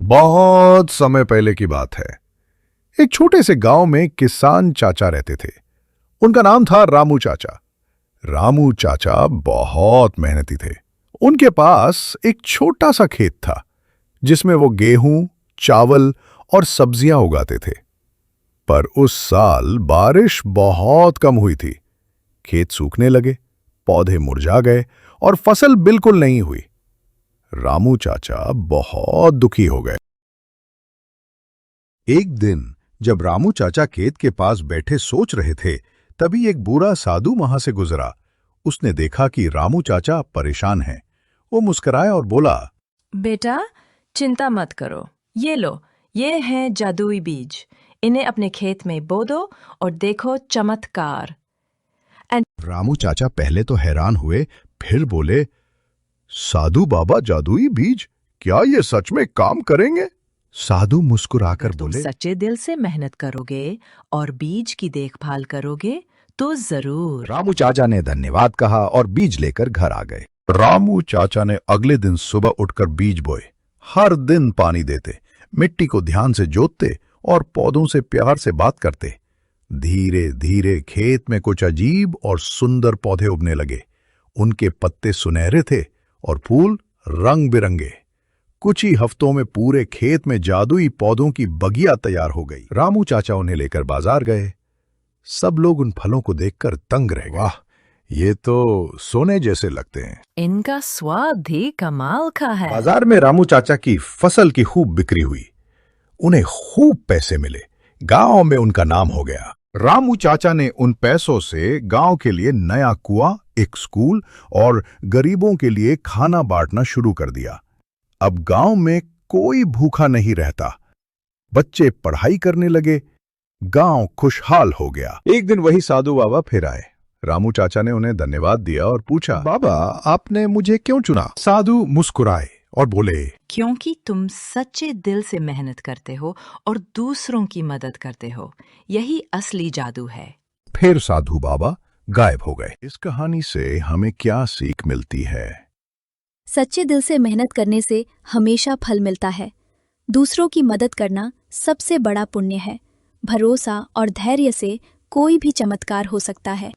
बहुत समय पहले की बात है। एक छोटे से गांव में किसान चाचा रहते थे। उनका नाम था रामू चाचा। रामू चाचा बहुत मेहनती थे। उनके पास एक छोटा सा खेत था जिसमें वो गेहूं, चावल और सब्जियां उगाते थे। पर उस साल बारिश बहुत कम हुई थी। खेत सूखने लगे, पौधे मुरझा गए और फसल बिल्कुल नहीं हुई। रामू चाचा बहुत दुखी हो गए। एक दिन जब रामू चाचा खेत के पास बैठे सोच रहे थे, तभी एक बूढ़ा साधु वहां से गुजरा। उसने देखा कि रामू चाचा परेशान हैं। वो मुस्कुराया और बोला, बेटा, चिंता मत करो। ये लो, ये हैं जादुई बीज। इन्हें अपने खेत में बो दो और देखो चमत्कार। रामू चाचा पहले तो हैरान हुए, फिर बोले, साधु बाबा जादुई बीज, क्या ये सच में काम करेंगे? साधु मुस्कुराकर तुम बोले, सच्चे दिल से मेहनत करोगे और बीज की देखभाल करोगे तो जरूर। रामू चाचा ने धन्यवाद कहा और बीज लेकर घर आ गए। रामू चाचा ने अगले दिन सुबह उठकर बीज बोए। हर दिन पानी देते, मिट्टी को ध्यान से जोतते और पौधों से प्यार से बात करते। धीरे धीरे खेत में कुछ अजीब और सुंदर पौधे उगने लगे। उनके पत्ते सुनहरे थे और फूल रंग बिरंगे। कुछ ही हफ्तों में पूरे खेत में जादुई पौधों की बगिया तैयार हो गई। रामू चाचा उन्हें लेकर बाजार गए। सब लोग उन फलों को देखकर दंग रह गए। वाह, ये तो सोने जैसे लगते हैं। इनका स्वाद भी कमाल का है। बाजार में रामू चाचा की फसल की खूब बिक्री हुई। उन्हें खूब पैसे मिले। गांव में उनका नाम हो गया। रामू चाचा ने उन पैसों से गांव के लिए नया कुआं, एक स्कूल और गरीबों के लिए खाना बांटना शुरू कर दिया। अब गांव में कोई भूखा नहीं रहता। बच्चे पढ़ाई करने लगे। गांव खुशहाल हो गया। एक दिन वही साधु बाबा फिर आए। रामू चाचा ने उन्हें धन्यवाद दिया और पूछा, बाबा, आपने मुझे क्यों चुना? साधु मुस्कुराए और बोले, क्योंकि तुम सच्चे दिल से मेहनत करते हो और दूसरों की मदद करते हो। यही असली जादू है। फिर साधु बाबा गायब हो गए। इस कहानी से हमें क्या सीख मिलती है? सच्चे दिल से मेहनत करने से हमेशा फल मिलता है। दूसरों की मदद करना सबसे बड़ा पुण्य है। भरोसा और धैर्य से कोई भी चमत्कार हो सकता है।